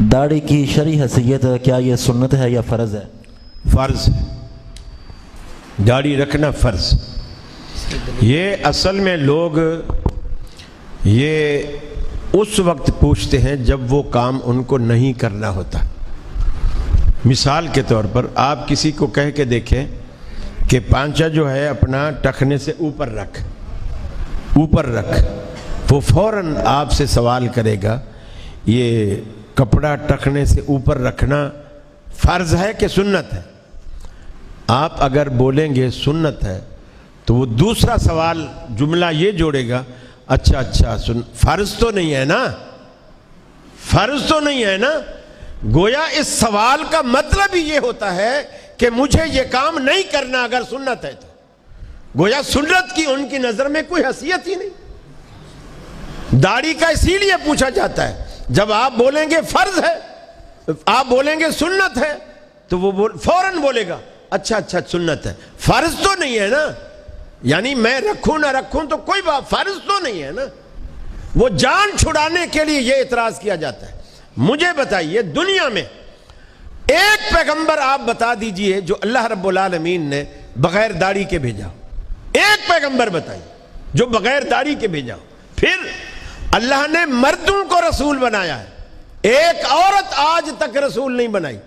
داڑھی کی شرعی حیثیت کیا یہ سنت ہے یا فرض ہے؟ فرض ہے، داڑھی رکھنا فرض۔ یہ اصل میں لوگ یہ اس وقت پوچھتے ہیں جب وہ کام ان کو نہیں کرنا ہوتا۔ مثال کے طور پر آپ کسی کو کہہ کے دیکھیں کہ پانچا جو ہے اپنا ٹخنے سے اوپر رکھ، وہ فوراً آپ سے سوال کرے گا یہ کپڑا ٹخنے سے اوپر رکھنا فرض ہے کہ سنت ہے؟ آپ اگر بولیں گے سنت ہے تو وہ دوسرا سوال جملہ یہ جوڑے گا، اچھا فرض تو نہیں ہے نا، فرض تو نہیں ہے نا۔ گویا اس سوال کا مطلب ہی یہ ہوتا ہے کہ مجھے یہ کام نہیں کرنا اگر سنت ہے تو۔ گویا سنت کی ان کی نظر میں کوئی حیثیت ہی نہیں۔ داڑھی کا اسی لیے پوچھا جاتا ہے، جب آپ بولیں گے فرض ہے، آپ بولیں گے سنت ہے، تو وہ فوراً بولے گا اچھا سنت ہے، فرض تو نہیں ہے نا۔ یعنی میں رکھوں نہ رکھوں تو کوئی بات، فرض تو نہیں ہے نا۔ وہ جان چھڑانے کے لیے یہ اعتراض کیا جاتا ہے۔ مجھے بتائیے دنیا میں ایک پیغمبر آپ بتا دیجئے جو اللہ رب العالمین نے بغیر داڑھی کے بھیجا ہو، ایک پیغمبر بتائیے جو بغیر داڑھی کے بھیجا ہو۔ پھر اللہ نے مردوں کو رسول بنایا ہے، ایک عورت آج تک رسول نہیں بنائی۔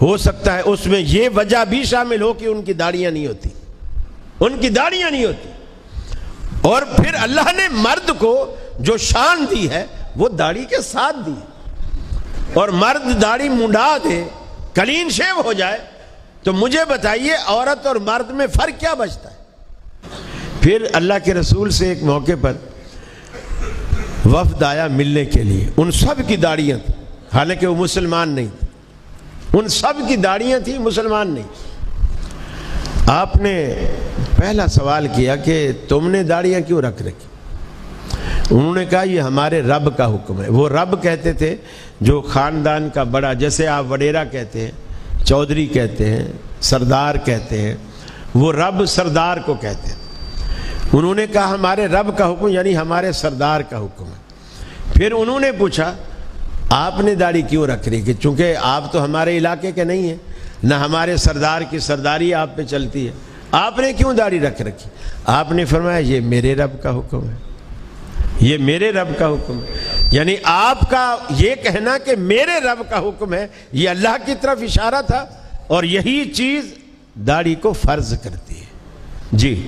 ہو سکتا ہے اس میں یہ وجہ بھی شامل ہو کہ ان کی داڑیاں نہیں ہوتی، ان کی داڑیاں نہیں ہوتی۔ اور پھر اللہ نے مرد کو جو شان دی ہے وہ داڑھی کے ساتھ دی، اور مرد داڑھی منڈا دے، کلین شیو ہو جائے، تو مجھے بتائیے عورت اور مرد میں فرق کیا بچتا ہے؟ پھر اللہ کے رسول سے ایک موقع پر وفد آیا ملنے کے لیے، ان سب کی داڑیاں تھیں، حالانکہ وہ مسلمان نہیں تھے، ان سب کی داڑیاں تھیں، مسلمان نہیں۔ آپ نے پہلا سوال کیا کہ تم نے داڑیاں کیوں رکھ رکھی؟ انہوں نے کہا یہ ہمارے رب کا حکم ہے۔ وہ رب کہتے تھے جو خاندان کا بڑا، جیسے آپ وڈیرا کہتے ہیں، چودھری کہتے ہیں، سردار کہتے ہیں، وہ رب سردار کو کہتے ہیں۔ انہوں نے کہا ہمارے رب کا حکم یعنی ہمارے سردار کا حکم ہے۔ پھر انہوں نے پوچھا آپ نے داڑھی کیوں رکھ رہی؟ کہ چونکہ آپ تو ہمارے علاقے کے نہیں ہیں، نہ ہمارے سردار کی سرداری آپ پہ چلتی ہے، آپ نے کیوں داڑھی رکھ رکھی؟ آپ نے فرمایا یہ میرے رب کا حکم ہے، یہ میرے رب کا حکم ہے۔ یعنی آپ کا یہ کہنا کہ میرے رب کا حکم ہے، یہ اللہ کی طرف اشارہ تھا، اور یہی چیز داڑھی کو فرض کرتی ہے۔ جی